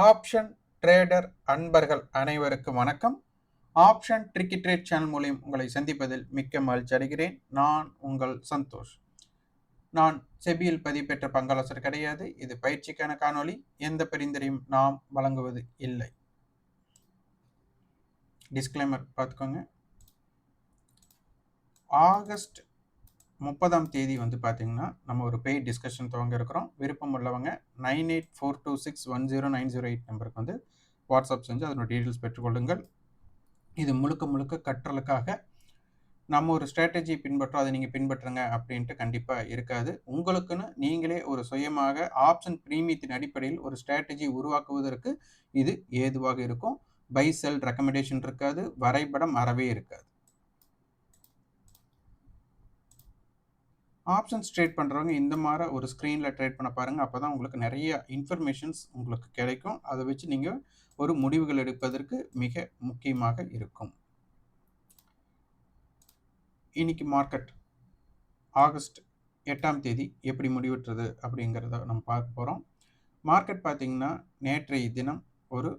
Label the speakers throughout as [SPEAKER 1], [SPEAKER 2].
[SPEAKER 1] Option trader அன்பர்கள் அனைவருக்கும் வணக்கம். ஆப்ஷன் ட்ரிக்கி ட்ரேட் சேனல் மூலம் உங்களை சந்திப்பதில் மிக்க மகிழ்ச்சி அடைகிறேன். நான் உங்கள் சந்தோஷ். நான் செபியில் பதிவு பெற்ற பங்காளர் கிடையாது. இது பயிற்சிக்கான காணொளி. எந்த பரிந்துரையும் நாம் வழங்குவது இல்லை. டிஸ்க்ளைமர் பார்த்துக்கோங்க. ஆகஸ்ட் 30ஆம் தேதி வந்து பார்த்தீங்கன்னா நம்ம ஒரு பெய்ட் டிஸ்கஷன் துவங்க இருக்கிறோம். விருப்பம் உள்ளவங்க 9842610908 நம்பருக்கு வந்து வாட்ஸ்அப் செஞ்சு அதனோட டீட்டெயில்ஸ் பெற்றுக்கொள்ளுங்கள். இது முழுக்க கற்றலுக்காக. நம்ம ஒரு ஸ்ட்ராட்டஜி பின்பற்றோம், அதை நீங்கள் பின்பற்றுங்க அப்படின்ட்டு கண்டிப்பாக இருக்காது. உங்களுக்குன்னு நீங்களே ஒரு சுயமாக ஆப்ஷன் பிரீமியத்தின் அடிப்படையில் ஒரு ஸ்ட்ராட்டஜி உருவாக்குவதற்கு இது ஏதுவாக இருக்கும். பை செல் ரெக்கமெண்டேஷன் இருக்காது, வரைபடம் அறவே இருக்காது. ஆப்ஷன்ஸ் ட்ரேட் பண்ணுறவங்க இந்த மாதிரி ஒரு ஸ்க்ரீனில் ட்ரேட் பண்ண பாருங்கள். அப்போ தான் உங்களுக்கு நிறைய இன்ஃபர்மேஷன்ஸ் உங்களுக்கு கிடைக்கும். அதை வச்சு நீங்கள் ஒரு முடிவுகள் எடுப்பதற்கு மிக முக்கியமாக இருக்கும். இன்னைக்கு மார்க்கெட் ஆகஸ்ட் 8ஆம் தேதி எப்படி முடிவுற்றது அப்படிங்கிறத நம்ம பார்க்க போகிறோம். மார்க்கெட் பார்த்திங்கன்னா நேற்றைய தினம் ஒரு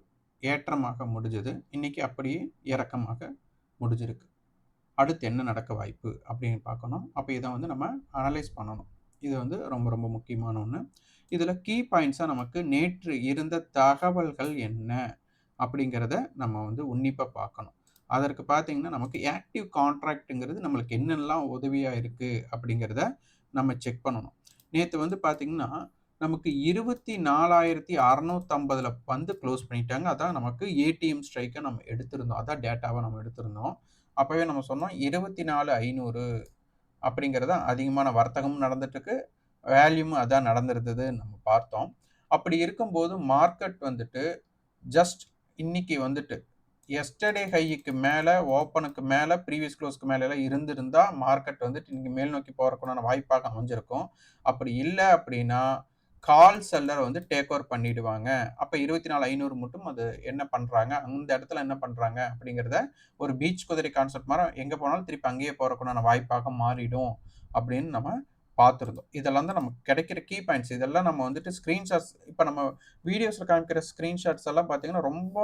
[SPEAKER 1] ஏற்றமாக முடிஞ்சது. இன்றைக்கி அப்படியே இறக்கமாக முடிஞ்சிருக்கு. அடுத்து என்ன நடக்க வாய்ப்பு அப்படின்னு பார்க்கணும். அப்போ இதை வந்து நம்ம அனலைஸ் பண்ணணும். இது வந்து ரொம்ப முக்கியமான ஒன்று. இதில் கீ பாயிண்ட்ஸாக நமக்கு நேற்று இருந்த தகவல்கள் என்ன அப்படிங்கிறத நம்ம வந்து உன்னிப்பாக பார்க்கணும். அதற்கு பார்த்தீங்கன்னா நமக்கு ஆக்டிவ் கான்ட்ராக்ட்டுங்கிறது நம்மளுக்கு என்னெல்லாம் உதவியாக இருக்குது அப்படிங்கிறத நம்ம செக் பண்ணணும். நேற்று வந்து பார்த்திங்கன்னா நமக்கு 24,650 வந்து க்ளோஸ் பண்ணிட்டாங்க. அதான் நமக்கு ஏடிஎம் ஸ்ட்ரைக்கை நம்ம எடுத்திருந்தோம். அதான் டேட்டாவை நம்ம எடுத்திருந்தோம். அப்போவே நம்ம சொன்னோம் 24,500 அப்படிங்கிறத அதிகமான வர்த்தகமும் நடந்துட்டுருக்கு, வேல்யூமும் அதான் நடந்திருந்தது நம்ம பார்த்தோம். அப்படி இருக்கும்போது மார்க்கெட் வந்துட்டு ஜஸ்ட் இன்னைக்கு வந்துட்டு எஸ்டர்டே ஹைக்கு மேலே, ஓப்பனுக்கு மேலே, ப்ரீவியஸ் க்ளோஸ்க்கு மேலே இருந்திருந்தால் மார்க்கெட் வந்துட்டு இன்னைக்கு மேல் நோக்கி போகிறதுக்குண்டான வாய்ப்பாக அமைஞ்சிருக்கும். அப்படி இல்லை அப்படின்னா கால் செல்லர் வந்து டேக் ஓவர் பண்ணிடுவாங்க. அப்போ 24,500 மட்டும் அது என்ன பண்ணுறாங்க, அந்த இடத்துல என்ன பண்ணுறாங்க அப்படிங்கிறத ஒரு பீச் குதிரை கான்செப்ட் மாதிரி எங்கே போனாலும் திருப்பி அங்கேயே போகிறக்குண்டான வாய்ப்பாக மாறிடும் அப்படின்னு நம்ம பார்த்துருந்தோம். இதெல்லாம் தான் நமக்கு கிடைக்கிற கீ பாயிண்ட்ஸ். இதெல்லாம் நம்ம வந்துட்டு ஸ்க்ரீன்ஷாட்ஸ், இப்போ நம்ம வீடியோஸில் காமிக்கிற ஸ்க்ரீன்ஷாட்ஸ் எல்லாம் பார்த்தீங்கன்னா ரொம்ப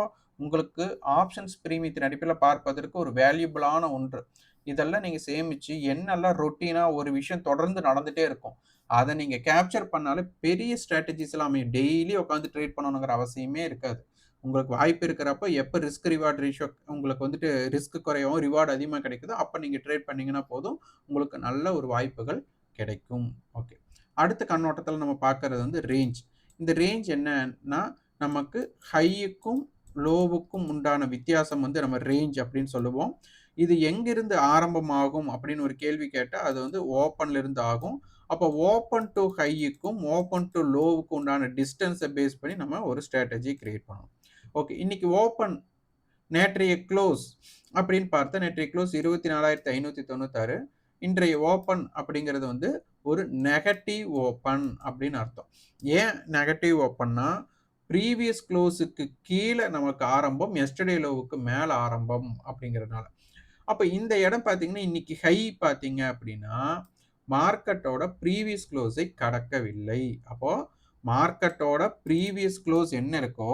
[SPEAKER 1] உங்களுக்கு ஆப்ஷன்ஸ் பிரீமியத்தின் அடிப்படையில் பார்ப்பதற்கு ஒரு வேல்யூபிளான ஒன்று. இதெல்லாம் நீங்கள் சேமித்து என்னெல்லாம் ரொட்டீனாக ஒரு விஷயம் தொடர்ந்து நடந்துகிட்டே இருக்கும், அதை நீங்கள் கேப்சர் பண்ணாலே பெரிய ஸ்ட்ராட்டஜிஸ் எல்லாம் டெய்லி உட்காந்து ட்ரேட் பண்ணணுங்கிற அவசியமே இருக்காது. உங்களுக்கு வாய்ப்பு இருக்கிறப்ப எப்போ ரிஸ்க் ரிவார்ட் ரேஷியோ உங்களுக்கு வந்துட்டு ரிஸ்க் குறையவும் ரிவார்டு அதிகமாக கிடைக்குதோ அப்போ நீங்கள் ட்ரேட் பண்ணிங்கன்னா போதும், உங்களுக்கு நல்ல ஒரு வாய்ப்புகள் கிடைக்கும். ஓகே, அடுத்த கண்ணோட்டத்தில் நம்ம பார்க்கறது வந்து ரேஞ்ச். இந்த ரேஞ்ச் என்னன்னா நமக்கு ஹையுக்கும் லோவுக்கும் உண்டான வித்தியாசம் வந்து நம்ம ரேஞ்ச் அப்படின்னு சொல்லுவோம். இது எங்கிருந்து ஆரம்பமாகும் அப்படின்னு ஒரு கேள்வி கேட்டால் அது வந்து ஓப்பன்ல இருந்து ஆகும். அப்போ ஓப்பன் டு ஹையுக்கும் ஓப்பன் டு லோவுக்கும் உண்டான டிஸ்டன்ஸை பேஸ் பண்ணி நம்ம ஒரு ஸ்ட்ராட்டஜி கிரியேட் பண்ணணும். ஓகே, இன்னைக்கு ஓப்பன் நேற்றைய க்ளோஸ் அப்படின்னு பார்த்தா நேற்றைய க்ளோஸ் 24,596. இன்றைய ஓப்பன் அப்படிங்கிறது வந்து ஒரு நெகட்டிவ் ஓப்பன் அப்படின்னு அர்த்தம். ஏன் நெகட்டிவ் ஓப்பன்னா ப்ரீவியஸ் க்ளோஸுக்கு கீழே நமக்கு ஆரம்பம், எஸ்டர்டே லோவுக்கு மேலே ஆரம்பம் அப்படிங்கிறதுனால. அப்போ இந்த இடம் பார்த்தீங்கன்னா இன்னைக்கு ஹை பார்த்தீங்க அப்படின்னா மார்க்கெட்டோட ப்ரீவியஸ் க்ளோஸை கடக்கவில்லை. அப்போ மார்க்கெட்டோட ப்ரீவியஸ் க்ளோஸ் என்ன இருக்கோ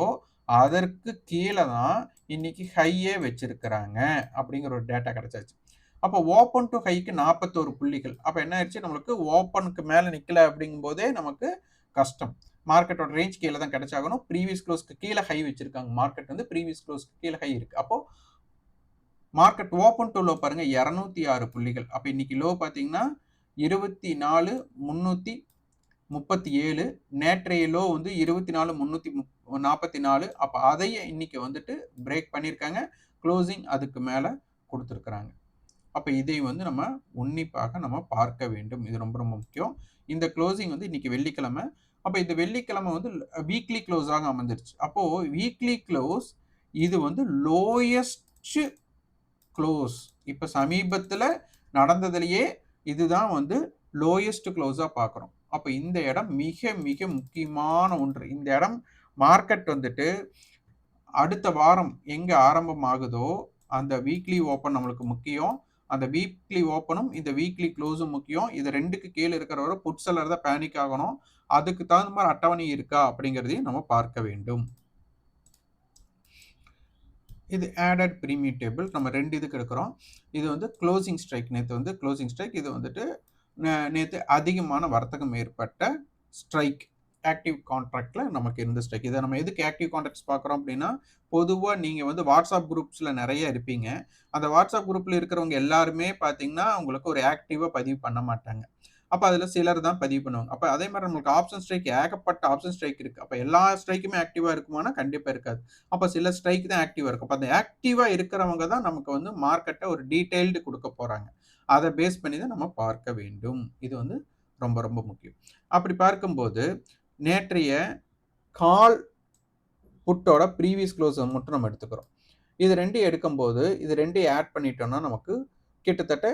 [SPEAKER 1] அதற்கு கீழே தான் இன்னைக்கு ஹையே வச்சிருக்கிறாங்க அப்படிங்கிற ஒரு டேட்டா கிடைச்சாச்சு. அப்போ ஓப்பன் டு ஹைக்கு 41 புள்ளிகள். அப்போ என்ன ஆயிடுச்சு, நம்மளுக்கு ஓப்பனுக்கு மேலே நிற்கல அப்படிங்கும் போதே நமக்கு கஷ்டம். மார்க்கெட்டோட ரேஞ்ச் கீழே தான் கிடைச்சாகணும். ப்ரீவியஸ் க்ளோஸ்க்கு கீழே ஹை வச்சிருக்காங்க. மார்க்கெட் வந்து ப்ரீவியஸ் க்ளோஸ்க்கு கீழே ஹை இருக்கு. அப்போ மார்க்கெட் ஓப்பன் டு லோ பாருங்க 206 புள்ளிகள். அப்போ இன்னைக்கு லோ பார்த்தீங்கன்னா 24,337. நேற்றைய லோ வந்து 24,344. அப்போ அதையே இன்னைக்கு வந்துட்டு பிரேக் பண்ணியிருக்காங்க. க்ளோசிங் அதுக்கு மேலே கொடுத்துருக்குறாங்க. அப்போ இதை வந்து நம்ம உன்னிப்பாக நம்ம பார்க்க வேண்டும். இது ரொம்ப முக்கியம். இந்த க்ளோசிங் வந்து இன்னைக்கு வெள்ளிக்கிழமை. அப்போ இந்த வெள்ளிக்கிழமை வந்து வீக்லி க்ளோஸாக அமைஞ்சிருச்சு. அப்போது வீக்லி க்ளோஸ் இது வந்து லோயஸ்ட் க்ளோஸ். இப்போ சமீபத்தில் நடந்ததுலேயே இதுதான் வந்து லோயஸ்ட் க்ளோஸாக பார்க்குறோம். அப்போ இந்த இடம் மிக முக்கியமான ஒன்று. இந்த இடம் மார்க்கெட் வந்துட்டு அடுத்த வாரம் எங்கே ஆரம்பமாகுதோ அந்த வீக்லி ஓப்பன் நம்மளுக்கு முக்கியம். அந்த வீக்லி ஓப்பனும் இந்த வீக்லி க்ளோஸும் முக்கியம். இது ரெண்டுக்கு கீழே இருக்கிறவரை புட் செல்லர் தான் பேனிக் ஆகணும். அதுக்கு தகுந்த மாதிரி அட்டவணை இருக்கா அப்படிங்கிறதையும் நம்ம பார்க்க வேண்டும். இது ஆடட் பிரீமியம் டேபிள். நம்ம 2 இதுக்கு எடுக்கிறோம். இது வந்து க்ளோசிங் ஸ்ட்ரைக். நேத்து வந்து க்ளோசிங் ஸ்ட்ரைக். இது வந்துட்டு நேத்து அதிகமான வர்த்தகம் ஏற்பட்ட ஸ்ட்ரைக். ஆக்டிவ் கான்ட்ராக்ட்ல நமக்கு இருந்த ஸ்ட்ரைக். இதை நம்ம எதுக்கு ஆக்டிவ் கான்ட்ராக்ட்ஸ் பார்க்குறோம் அப்படின்னா, பொதுவா நீங்க வந்து வாட்ஸ்அப் குரூப்ஸ்ல நிறைய இருப்பீங்க. அந்த வாட்ஸ்அப் குரூப்ல இருக்கிறவங்க எல்லாருமே பார்த்தீங்கன்னா, உங்களுக்கு ஒரு ஆக்டிவா பதிவு பண்ண மாட்டாங்க. அப்ப அதுல சிலர் தான் பதிவு பண்ணுவாங்க. அப்ப அதே மாதிரி நமக்கு ஆப்ஷன் ஸ்ட்ரைக் ஏகப்பட்ட ஆப்ஷன் ஸ்ட்ரைக் இருக்கு. அப்ப எல்லா ஸ்ட்ரைக்குமே ஆக்டிவா இருக்குமானா கண்டிப்பா இருக்காது. அப்ப சில ஸ்ட்ரைக் தான் ஆக்டிவா இருக்கும். அப்ப அந்த ஆக்டிவா இருக்கிறவங்க தான் நமக்கு வந்து மார்க்கெட்டை ஒரு டீடைல்டு கொடுக்க போறாங்க. அதை பேஸ் பண்ணி தான் நம்ம பார்க்க வேண்டும். இது வந்து ரொம்ப ரொம்ப முக்கியம். அப்படி பார்க்கும்போது நேற்றைய கால் புட்டோட ப்ரீவியஸ் க்ளோஸ் மட்டும் நம்ம எடுத்துக்கிறோம். இது 2 எடுக்கும்போது இது 2 ஆட் பண்ணிட்டோம்னா நமக்கு கிட்டத்தட்ட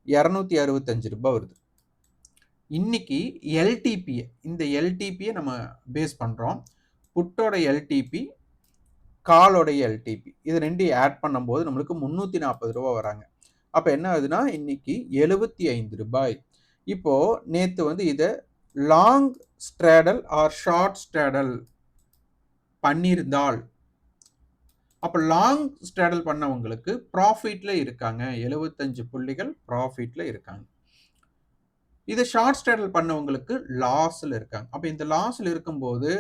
[SPEAKER 1] ₹265 வருது. இன்னைக்கு எல்டிபி, இந்த எல்டிபியை நம்ம பேஸ் பண்றோம். புட்டோட எல்டிபி, காலோட எல்டிபி, இது 2 ஆட் பண்ணும்போது நம்மளுக்கு ₹340 வராங்க. அப்ப என்ன ஆகுதுன்னா இன்னைக்கு ₹75. இப்போ நேத்து வந்து இதை long straddle or short straddle பண்ணியிருந்தால், அப்ப லாங் ஸ்ட்ராடல் பண்ணவங்களுக்கு ப்ராஃபிட்ல இருக்காங்க. 75 புள்ளிகள் ப்ராஃபிட்ல இருக்காங்க. இது ஷார்ட் ஸ்ட்ராடல் பண்ணவங்களுக்கு லாஸ்ல இருக்காங்க. அப்ப இந்த லாஸ்ல இருக்கும்போது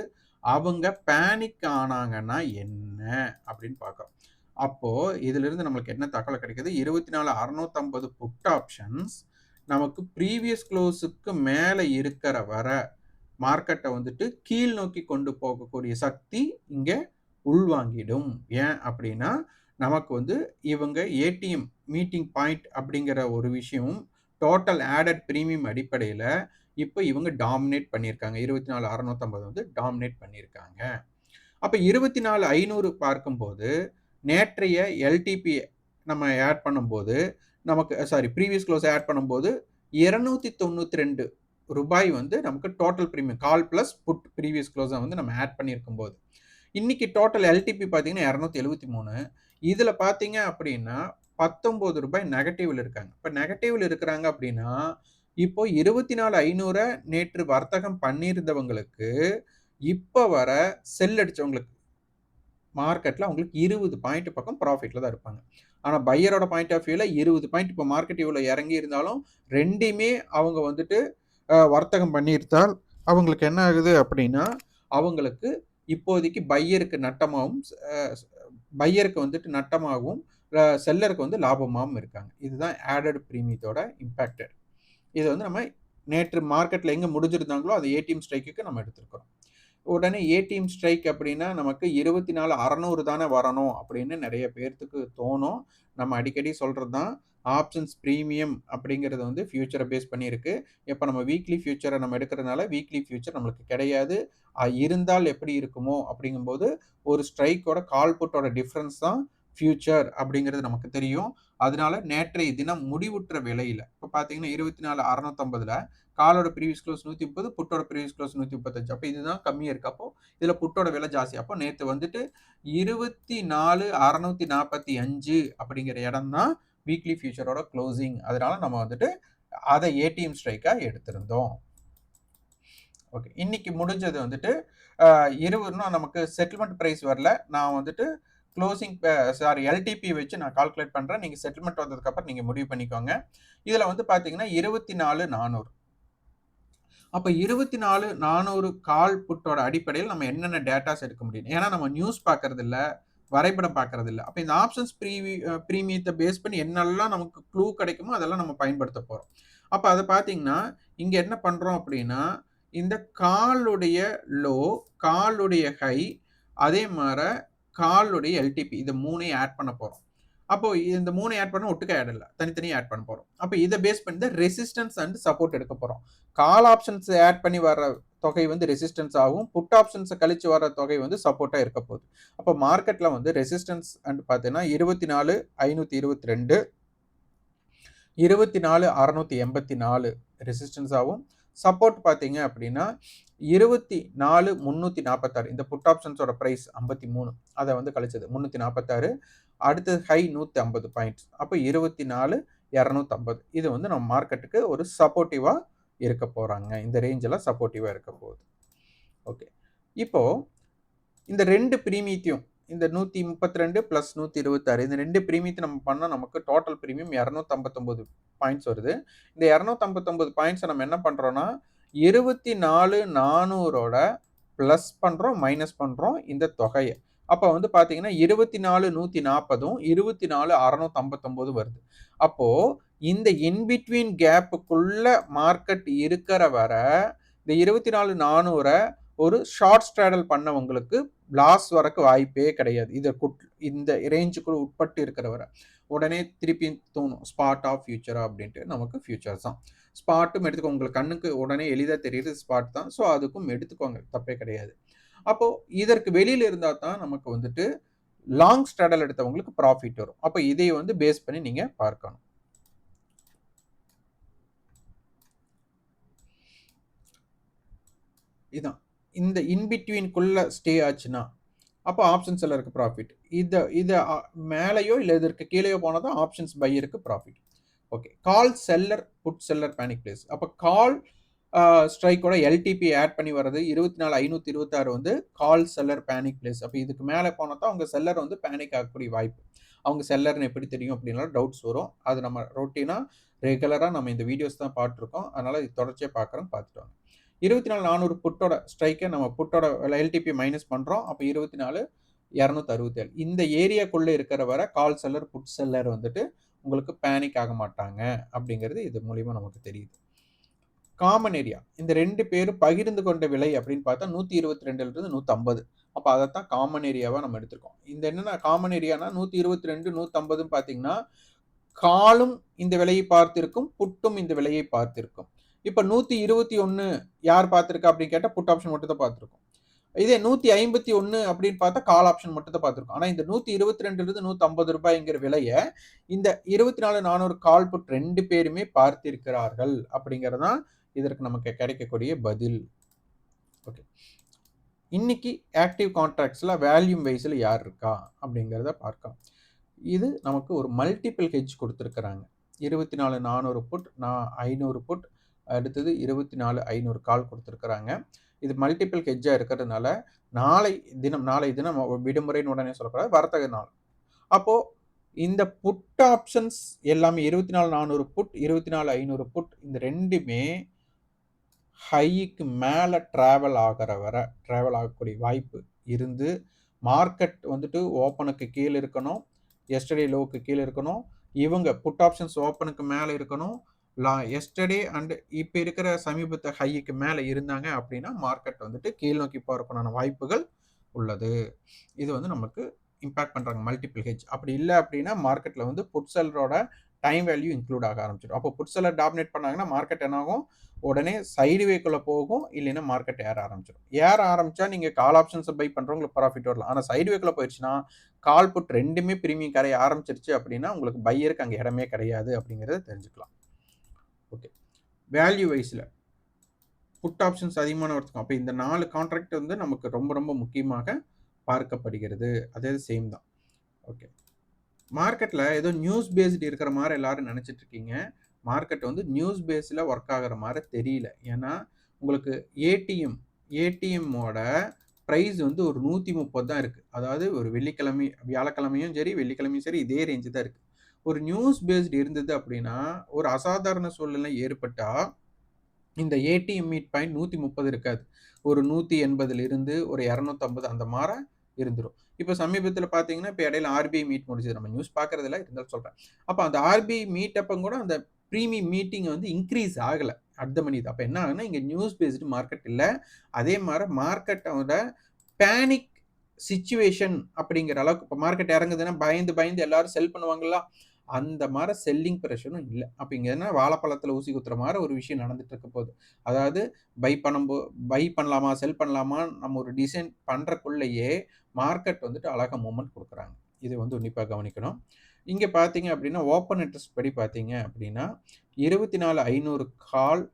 [SPEAKER 1] அவங்க பேனிக் ஆனாங்கன்னா என்ன அப்படின்னு பார்க்கிறோம். அப்போ இதுல இருந்து நம்மளுக்கு என்ன தகவல் கிடைக்குது? 24,650 புட் ஆப்ஷன்ஸ் நமக்கு ப்ரீவியஸ் க்ளோஸுக்கு மேல இருக்கிற வர மார்க்கெட்டை வந்துட்டு கீழ் நோக்கி கொண்டு போகக்கூடிய சக்தி இங்க உள்வாங்கிடும். ஏன் அப்படின்னா நமக்கு வந்து இவங்க ஏடிஎம் மீட்டிங் பாயிண்ட் அப்படிங்கிற ஒரு விஷயமும் டோட்டல் ஆடட் பிரீமியம் அடிப்படையில் இப்போ இவங்க டாமினேட் பண்ணியிருக்காங்க. 24,650 வந்து டாமினேட் பண்ணியிருக்காங்க. அப்போ 24,500 பார்க்கும்போது நேற்றைய எல்டிபி நம்ம ஆட் பண்ணும்போது நமக்கு ப்ரீவியஸ் க்ளோஸ் ஆட் பண்ணும்போது ₹292 வந்து நமக்கு டோட்டல் பிரீமியம் கால் பிளஸ் புட் ப்ரீவியஸ் க்ளோஸை வந்து நம்ம ஆட் பண்ணியிருக்கும் போது இன்னைக்கு டோட்டல் எல்டிபி பார்த்தீங்கன்னா 273. இதுல பார்த்தீங்க அப்படின்னா ₹19 நெகட்டிவ்ல இருக்காங்க. இப்போ நெகட்டிவ்ல இருக்கிறாங்க அப்படின்னா இப்போ 24,500 நேற்று வர்த்தகம் பண்ணியிருந்தவங்களுக்கு இப்போ வர செல் அடிச்சவங்களுக்கு மார்க்கெட்ல அவங்களுக்கு 20 பாயிண்ட் பக்கம் ப்ராஃபிட்ல தான் இருப்பாங்க. ஆனா பையரோட பாயிண்ட் ஆஃப் வியூல 20 பாயிண்ட் இப்போ மார்க்கெட் இவ்வளோ இறங்கி இருந்தாலும் ரெண்டையுமே அவங்க வந்துட்டு வர்த்தகம் பண்ணியிருந்தால் அவங்களுக்கு என்ன ஆகுது அப்படின்னா அவங்களுக்கு இப்போதைக்கு பையருக்கு நட்டமாகவும் பையருக்கு வந்துட்டு நட்டமாகவும் செல்லருக்கு வந்து லாபமாகவும் இருக்காங்க. இதுதான் ஆடட் பிரீமியத்தோட இம்பேக்டட். இது வந்து நம்ம நேற்று மார்க்கெட்டில் எங்கே முடிஞ்சிருந்தாங்களோ அது ஏடிஎம் ஸ்ட்ரைக்குக்கு நம்ம எடுத்துருக்கிறோம். உடனே ஏடிஎம் ஸ்ட்ரைக் அப்படின்னா நமக்கு 24,600 தானே வரணும் அப்படின்னு நிறைய பேர்த்துக்கு தோணும். நம்ம அடிக்கடி சொல்கிறது தான் ஆப்ஷன்ஸ் ப்ரீமியம் அப்படிங்கிறது வந்து ஃபியூச்சரை பேஸ் பண்ணியிருக்கு. இப்போ நம்ம வீக்லி ஃபியூச்சரை நம்ம எடுக்கிறதுனால வீக்லி ஃபியூச்சர் நம்மளுக்கு கிடையாது. இருந்தால் எப்படி இருக்குமோ அப்படிங்கும்போது ஒரு ஸ்ட்ரைக்கோட கால் புட்டோட டிஃப்ரென்ஸ் தான் ஃபியூச்சர் அப்படிங்கிறது நமக்கு தெரியும். அதனால நேற்றைய தினம் முடிவுற்ற விலையில் இப்போ பார்த்தீங்கன்னா 24,650 காலோட ப்ரீவியஸ் க்ளோஸ் 130, புட்டோட ப்ரீவியஸ் க்ளோஸ் 135. அப்போ இதுதான் கம்மியாக இருக்கு. அப்போ இதில் புட்டோட விலை ஜாஸ்தி. அப்போ நேற்று வந்துட்டு 24,645 அப்படிங்கிற இடம் தான் வீக்லி ஃபியூச்சரோட க்ளோசிங். அதனால நம்ம வந்துட்டு அதை ஏடிஎம் ஸ்ட்ரைக்காக எடுத்திருந்தோம். ஓகே, இன்னைக்கு முடிஞ்சது வந்துட்டு இன்னும் நமக்கு செட்டில்மெண்ட் ப்ரைஸ் வரல. நான் வந்துட்டு க்ளோசிங் எல்டிபி வச்சு நான் கால்குலேட் பண்ணுறேன். நீங்கள் செட்டில்மெண்ட் வந்ததுக்கப்புறம் நீங்கள் முடிவு பண்ணிக்கோங்க. இதில் வந்து பார்த்தீங்கன்னா 24,400. அப்போ 24,400 கால் புட்டோட அடிப்படையில் நம்ம என்னென்ன டேட்டாஸ் எடுக்க முடியும்? ஏன்னா நம்ம நியூஸ் பார்க்கறது இல்லை, வரைபடம் பார்க்கறது இல்லை. அப்போ இந்த ஆப்ஷன்ஸ் ப்ரீமியத்தை பேஸ் பண்ணி என்னெல்லாம் நமக்கு க்ளூ கிடைக்குமோ அதெல்லாம் நம்ம பயன்படுத்த போகிறோம். அப்போ அதை பார்த்தீங்கன்னா இங்கே என்ன பண்ணுறோம் அப்படின்னா இந்த காலுடைய லோ, காலுடைய ஹை, அதே மாதிரி காலுடைய எல்டிபி இதை 3ஐயும் ஆட் பண்ண போகிறோம். அப்போ இந்த 3 ஆட் பண்ண ஒட்டுக்க ஆட் இல்லை, தனித்தனியாக ஆட் பண்ண போகிறோம். அப்போ இதை பேஸ் பண்ணி தான் ரெசிஸ்டன்ஸ் அண்ட் சப்போர்ட் எடுக்க போகிறோம். கால் ஆப்ஷன்ஸ் ஆட் பண்ணி வர தொகை வந்து ரெசிஸ்டன்ஸ் ஆகும், புட் ஆப்ஷன்ஸை கழிச்சு வர தொகை வந்து சப்போர்ட்டாக இருக்க போகுது. அப்போ மார்க்கெட்டில் வந்து ரெசிஸ்டன்ஸ் அண்ட் பார்த்தீங்கன்னா 24,522, 24,684 ரெசிஸ்டன்ஸ் ஆகும். சப்போர்ட் பார்த்தீங்க அப்படின்னா 24,346. இந்த புட் ஆப்ஷன்ஸோட ப்ரைஸ் 53, அதை வந்து கழிச்சது 346. அடுத்தது ஹை 150 பாயிண்ட்ஸ். அப்போ 24,250. இது வந்து நம்ம மார்க்கெட்டுக்கு ஒரு சப்போர்ட்டிவாக இருக்க போகிறாங்க. இந்த ரேஞ்சில் சப்போர்ட்டிவாக இருக்க போகுது. ஓகே, இப்போ இந்த 2 பிரீமியத்தையும் இந்த 132 + 126 இந்த 2 பிரீமியத்தை நம்ம பண்ணா நமக்கு டோட்டல் பிரீமியம் 259 பாயிண்ட்ஸ் வருது. இந்த 259 பாயிண்ட்ஸ நம்ம என்ன பண்றோம்னா, 24,400ஓட பிளஸ் பண்றோம், மைனஸ் பண்றோம் இந்த தொகைய. அப்ப வந்து பார்த்தீங்கன்னா, 24,140ம், 24,659 வருது. அப்போ இந்த இன் பிட்வீன் கேப்புக்குள்ள மார்க்கெட் இருக்கிற வர, இந்த 24,400 ஒரு ஷார்ட் ஸ்ட்ராடல் பண்ணவங்களுக்கு லாஸ் வரக்கு வாய்ப்பே கிடையாது. இந்த ரேஞ்சுக்குள்ள உட்பட்டு இருக்கிற வர. உடனே திருப்பி தோணும். ஸ்பாட்டா, ஃபியூச்சரா அப்படின்ட்டு. நமக்கு ஃபியூச்சர்ஸ் தான். ஸ்பாட்டும் எடுத்துக்கோங்க. உங்களுக்கு கண்ணுக்கு உடனே எளிதா தெரியுது ஸ்பாட் தான். ஸோ அதுக்கும் எடுத்துக்கோங்க. தப்பே கிடையாது. அப்போ இதற்கு வெளியில இருந்தா தான் நமக்கு வந்துட்டு லாங் ஸ்ட்ராடல் எடுத்தவங்களுக்கு ப்ராஃபிட் வரும். அப்ப இதை வந்து பேஸ் பண்ணி நீங்க பார்க்கணும். இதான். இந்த இன் பிட்வீன்க்குள்ள ஸ்டே ஆச்சுன்னா, அப்போ ஆப்ஷன் செல்லருக்கு ப்ராஃபிட். இத மேலயோ இல்ல இதற்கு கீழயோ போனா தான் ஆப்ஷன்ஸ் பையருக்கு profit. Okay. Call seller, put seller panic place. அப்ப கால் ஸ்ட்ரைக்கோட எல்டிபி ஆட் பண்ணி வர்றது 24,526 வந்து கால் செல்லர் பேனிக் பிளேஸ். அப்ப இதுக்கு மேல போனா தான் அவங்க செல்லர் வந்து பேனிக் ஆகக்கூடிய வாய்ப்பு. அவங்க செல்லர்ன்னு எப்படி தெரியும் அப்படின்லாம் டவுட்ஸ் வரும். அது நம்ம ரொட்டீனா, ரெகுலரா நம்ம இந்த வீடியோஸ் தான் பார்த்துருக்கோம். அதனால இது தொடர்ச்சியா பார்க்குறோம், பார்த்துட்டு வாங்க. 24,400 புட்டோட ஸ்ட்ரைக்க நம்ம புட்டோட எல்டிபி மைனஸ் பண்றோம். அப்ப 24,267. இந்த ஏரியாக்குள்ள இருக்கிற வர கால் செல்லர், புட் செல்லர் வந்துட்டு உங்களுக்கு பேனிக் ஆக மாட்டாங்க அப்படிங்கிறது இது மூலியமா நமக்கு தெரியுது. Common area. இந்த 2 பேரும் பகிர்ந்து கொண்ட விலை அப்படின்னு பார்த்தா 122லிருந்து 150. அப்ப அதத்தான் காமன் ஏரியாவா நம்ம எடுத்திருக்கோம். இந்த என்னன்னா காமன் ஏரியானா 122, 150ன்னு பார்த்தீங்கன்னா, காலும் இந்த விலையை பார்த்திருக்கும், புட்டும் இந்த விலையை பார்த்திருக்கும். இப்ப 121 யார் பார்த்திருக்கா அப்படின்னு கேட்டா புட் ஆப்ஷன் மட்டும் தான் பார்த்திருக்கும். இதே 151 அப்படின்னு பார்த்தா கால் ஆப்ஷன் மட்டும் தான் பார்த்திருக்கும். ஆனா இந்த 122லிருந்து 150 ரூபாய்ங்கிற விலைய இந்த 24,400 கால் புட் 2 பேருமே பார்த்திருக்கிறார்கள் அப்படிங்கிறது தான் இதற்கு நமக்கு கிடைக்கக்கூடிய பதில். ஓகே. இன்னைக்கு ஆக்டிவ் கான்ட்ராக்ட்ஸ்ல வேல்யூம் வைஸ்ல யார் இருக்கா அப்படிங்கிறத பார்க்கலாம். இது நமக்கு ஒரு மல்டிபிள் ஹெட்ஜ் கொடுத்துருக்குறாங்க. 24,400 புட், 500 புட், அடுத்தது 24,500 கால் கொடுத்துருக்குறாங்க. இது மல்டிபிள் ஹெட்ஜா இருக்கிறதுனால நாளை தினம் விடுமுறைன்னு உடனே சொல்லக்கூடாது, வர்த்தக நாள். அப்போ இந்த புட் ஆப்ஷன்ஸ் எல்லாமே 24,400 புட், 24,500 புட் இந்த ரெண்டுமே ஹைக்கு மேல டிராவல் ஆகக்கூடிய வாய்ப்பு இருந்து மார்க்கெட் வந்துட்டு ஓப்பனுக்கு கீழ இருக்கணும், எஸ்டர்டே லோவுக்கு கீழ இருக்கணும். இவங்க புட் ஆப்ஷன்ஸ் ஓப்பனுக்கு மேல இருக்கணும். எஸ்டர்டே அண்ட் இப்ப இருக்கிற சமீபத்த ஹைக்கு மேல இருந்தாங்க அப்படின்னா மார்க்கெட் வந்துட்டு கீழ் நோக்கி போறதுக்கான வாய்ப்புகள் உள்ளது. இது வந்து நமக்கு இம்பாக்ட் பண்றாங்க மல்டிபிள் ஹெட்ஜ். அப்படி இல்ல அப்படின்னா மார்க்கெட்ல வந்து புட் செல்லரோட டைம் வேல்யூ இன்க்ளூட் ஆக ஆரம்பிச்சிடும். அப்போ புட் செல்லர் டாமினேட் பண்ணாங்கன்னா மார்க்கெட் என்ன ஆகும்? உடனே சைடு வேக்குள்ள போகும், இல்லைன்னா மார்க்கெட் ஏற ஆரம்பிச்சிடும். ஏற ஆரம்பிச்சா நீங்க கால் ஆப்ஷன்ஸ் பை பண்றவங்களுக்கு ப்ராஃபிட் வரலாம். ஆனா சைடு வேக்குள்ள போயிடுச்சுன்னா கால் புட் ரெண்டுமே பிரீமியம் கரைய ஆரம்பிச்சிருச்சு அப்படின்னா உங்களுக்கு பையருக்கு அங்க இடமே கிடையாது அப்படிங்கறத தெரிஞ்சுக்கலாம். ஓகே. வேல்யூ வைஸ்ல புட் ஆப்ஷன்ஸ் அதிகமான வர்த்தகம். அப்ப இந்த 4 கான்ட்ராக்ட் வந்து நமக்கு ரொம்ப ரொம்ப முக்கியமாக பார்க்கப்படுகிறது. அதே சேம் தான். ஓகே. மார்க்கெட்ல ஏதோ நியூஸ் பேஸ்டு இருக்கிற மாதிரி எல்லாரும் நினைச்சிட்டு இருக்கீங்க. மார்க்கெட் வந்து நியூஸ் பேஸ்ல ஒர்க் ஆகுற மாதிரி தெரியல. ஏன்னா உங்களுக்கு ஏடிஎம்மோட பிரைஸ் வந்து ஒரு 130 தான் இருக்கு. அதாவது ஒரு வியாழக்கிழமையும் சரி, வெள்ளிக்கிழமையும் சரி இதே ரேஞ்சு தான் இருக்கு. ஒரு நியூஸ் பேஸ்டு இருந்தது அப்படின்னா ஒரு அசாதாரண சூழ்நிலை ஏற்பட்டா இந்த ஏடிஎம் மீட் பாயிண்ட் 130 இருக்காது. ஒரு 180ல இருந்து ஒரு 250 அந்த மாதிரி இருந்துரும். இப்ப சமீபத்துல பார்த்தீங்கன்னா, இப்ப இடையில ஆர்பிஐ மீட் முடிஞ்சது. நம்ம நியூஸ் பார்க்கறதில்ல, இருந்தாலும் சொல்றேன். அப்ப அந்த ஆர்பிஐ மீட் அப்ப கூட அந்த பிரீமியம் மீட்டிங் வந்து இன்கிரீஸ் ஆகல. அட் த மணி. அப்ப என்ன ஆகுதுன்னா, இங்க நியூஸ் பேஸ்டு மார்க்கெட் இல்ல. அதே மாரி மார்க்கெட்டோட பேனிக் சிச்சுவேஷன் அப்படிங்கிற அளவுக்கு இப்ப மார்க்கெட் இறங்குதுன்னா, பயந்து எல்லாரும் செல் பண்ணுவாங்கல்ல. அந்த மாரி செல்லிங் பிரஷரும் இல்ல. அப்ப இங்க என்ன வாழைப்பழத்தில ஊசி குத்துற மாரி ஒரு விஷயம் நடந்துட்டு இருக்க போகுது. அதாவது பை பண்ணலாமா, செல் பண்ணலாமா நம்ம ஒரு டிசைன் பண்றக்குள்ளயே மார்க்கெட் வந்துட்டு அழகா மூவ்மெண்ட் குடுக்குறாங்க. இது வந்து உன்னிப்பா கவனிக்கணும். இங்க பார்த்தீங்க அப்படின்னா, ஓப்பன் இன்ட்ரெஸ்ட் படி பார்த்தீங்க அப்படின்னா, 24,500 கால்,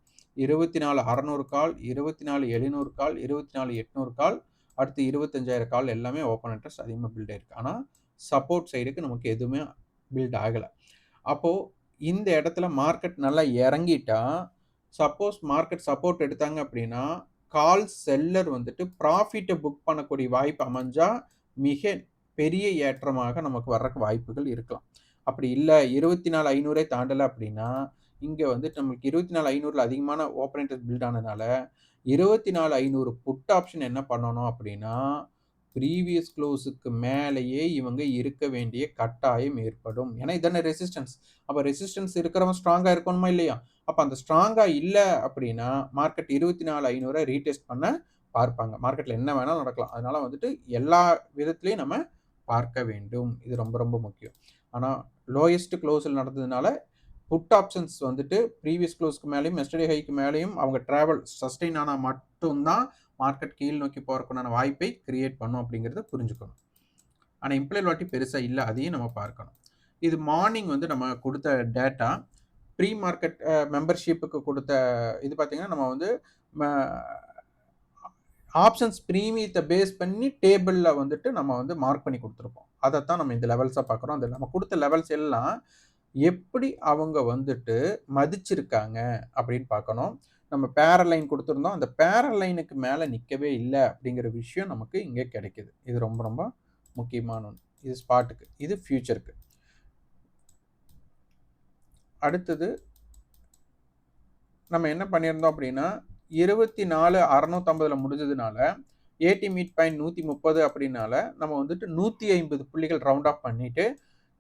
[SPEAKER 1] 24,600 கால், 24,700 கால், 24,800 கால், அடுத்து 25,000 கால் எல்லாமே ஓப்பன் இன்ட்ரெஸ்ட் அதிகமா பில்ட் ஆயிருக்கு. ஆனா, சப்போர்ட் சைடுக்கு நமக்கு எதுவுமே பில்ட் ஆகல. அப்போ இந்த இடத்துல மார்க்கெட் நல்லா இறங்கிட்டா, சப்போஸ் மார்க்கெட் சப்போர்ட் எடுத்தாங்க அப்படின்னா, கால் செல்லர் வந்துட்டு ப்ராஃபிட்ட புக் பண்ணக்கூடிய வாய்ப்பு அமைஞ்சா மிக பெரிய ஏற்றமாக நமக்கு வர்றக்கு வாய்ப்புகள் இருக்கலாம். அப்படி இல்ல 24,500 தாண்டல அப்படின்னா, இங்க வந்துட்டு நமக்கு 24,500ல அதிகமான ஓப்பன் இன்ட்ரெஸ்ட் பில்ட் ஆனதுனால, 24,500 புட் ஆப்ஷன் என்ன பண்ணணும் அப்படின்னா, ப்ரீவியஸ் க்ளோஸ்க்கு மேலேயே இவங்க இருக்க வேண்டிய கட்டாயம் ஏற்படும். ஏன்னா இதானே ரெசிஸ்டன்ஸ். அப்ப ரெசிஸ்டன்ஸ் இருக்கிறவன் ஸ்ட்ராங்கா இருக்கணுமா இல்லையா? அப்ப அந்த ஸ்ட்ராங்கா இல்ல அப்படின்னா, மார்க்கெட் 24,500 ரீடெஸ்ட் பண்ண பார்ப்பாங்க. மார்க்கெட்ல என்ன வேணாலும் நடக்கலாம். அதனால வந்துட்டு எல்லா விதத்திலயும் நம்ம பார்க்க வேண்டும். இது ரொம்ப ரொம்ப முக்கியம். ஆனா லோயஸ்ட் க்ளோஸ்ல நடந்ததுனால புட் ஆப்ஷன்ஸ் வந்துட்டு ப்ரீவியஸ் க்ளோஸ்க்கு மேலயும், எஸ்டர்டே ஹைக்கு மேலயும் அவங்க டிராவல் சஸ்டெயின் ஆனா மட்டும் தான் மார்க்கெட் கீழ் நோக்கி போறதுக்கான வாய்ப்பை கிரியேட் பண்ணும் அப்படிங்கிறத புரிஞ்சுக்கணும். ஆனா இம்ப்ளைட் வாட்டி பெருசா இல்ல. அதையும் நம்ம பார்க்கணும். இது மார்னிங் வந்து நம்ம குடுத்த டேட்டா. ப்ரீ மார்க்கெட் மெம்பர்ஷிப்புக்கு குடுத்த இது பார்த்தீங்கன்னா, நம்ம வந்து ம ஆப்ஷன்ஸ் பிரீமியத்த பேஸ் பண்ணி டேபிள்ல வந்துட்டு நம்ம வந்து மார்க் பண்ணி குடுத்துருப்போம். அதத்தான் நம்ம இந்த லெவல்ஸா பார்க்குறோம். அந்த நம்ம குடுத்த லெவல்ஸ் எல்லாம் எப்படி அவங்க வந்துட்டு மதிச்சிருக்காங்க அப்படின்னு பார்க்கணும். நம்ம பேரல் லைன் குடுத்திருந்தோம். அந்த பேரல் லைனுக்கு மேல நிக்கவே இல்ல அப்படிங்கிற விஷயம் நமக்கு இங்க கிடைக்குது. இது ரொம்ப ரொம்ப முக்கியமான ஒண்ணு. இது ஸ்பாட்டுக்கு. இது ஃபியூச்சருக்கு. அடுத்தது நம்ம என்ன பண்ணியிருந்தோம் அப்படின்னா, 24,650ல முடிஞ்சதுனால, ஏடி மீட் பாயிண்ட் 130 அப்படின்னால, நம்ம வந்துட்டு 150 புள்ளிகள் ரவுண்ட் ஆஃப் பண்ணிட்டு,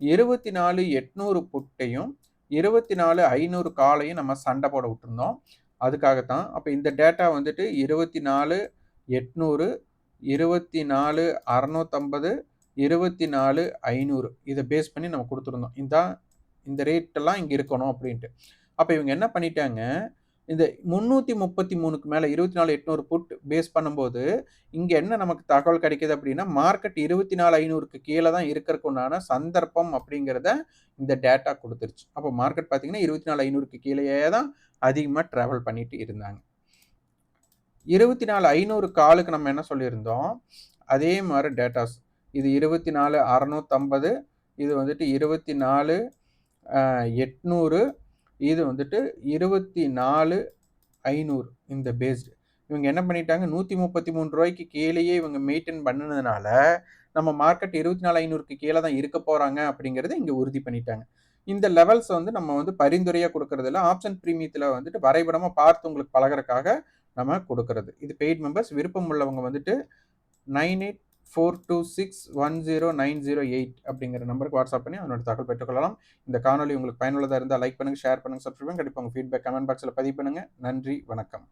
[SPEAKER 1] 24,800 புட்டையும், 24,500 காலையும் நம்ம சண்டை போட விட்டுருந்தோம். அதுக்காகத்தான். அப்ப இந்த டேட்டா வந்துட்டு 24,800, 24,650, 24,500 இத பேஸ் பண்ணி நம்ம குடுத்துருந்தோம். இந்த ரேட் எல்லாம் இங்க இருக்கணும் அப்படின்ட்டு. அப்ப இவங்க என்ன பண்ணிட்டாங்க, இந்த 333க்கு மேல 24,800 புட் பேஸ் பண்ணும்போது, இங்க என்ன நமக்கு தகவல் கிடைக்குது அப்படின்னா, மார்க்கெட் 24,500க்கு கீழ தான் இருக்கறக்கு உண்டான சந்தர்ப்பம் அப்படிங்கிறத இந்த டேட்டா குடுத்துருச்சு. அப்ப மார்க்கெட் பார்த்தீங்கன்னா, 24,500க்கு கீழயே தான் அதிகமா டிராவல் பண்ணிட்டு இருந்தாங்க. 24,500 காலுக்கு நம்ம என்ன சொல்லியிருந்தோம், அதே மாரி டேட்டாஸ். இது 24,650 இது வந்துட்டு 24,800 இது வந்துட்டு 24,500 இந்த பேஸ்டு. இவங்க என்ன பண்ணிட்டாங்க, ரூ. 133க்கு கீழயே இவங்க மெயின்டெயின் பண்ணுனதுனால, நம்ம மார்க்கெட் 24,500க்கு கீழ தான் இருக்க போறாங்க அப்படிங்கிறத இங்க உறுதி பண்ணிட்டாங்க. இந்த லெவல்ஸ் வந்து நம்ம வந்து பரிந்துரையா குடுக்கறதில்ல. ஆப்ஷன் பிரீமியத்துல வந்துட்டு வரைபடமா பார்த்து உங்களுக்கு பழகுறக்காக நம்ம குடுக்கறது. இது பெய்ட் மெம்பர்ஸ். விருப்பம் உள்ளவங்க வந்துட்டு 9842610908 அப்படிங்கிற நம்பருக்கு வாட்ஸ்அப் பண்ணி அதனோட தகவல் பெற்றுக்கொள்ளலாம். இந்த காணொளி உங்களுக்கு பயனுள்ளதா இருந்தா லைக் பண்ணுங்க, ஷேர் பண்ணுங்க, சப்ஸ்கிரைப் பண்ணுங்க. கண்டிப்பா உங்க ஃபீட்பேக் கமெண்ட் பாக்ஸ்ல பதிவு பண்ணுங்க. நன்றி, வணக்கம்.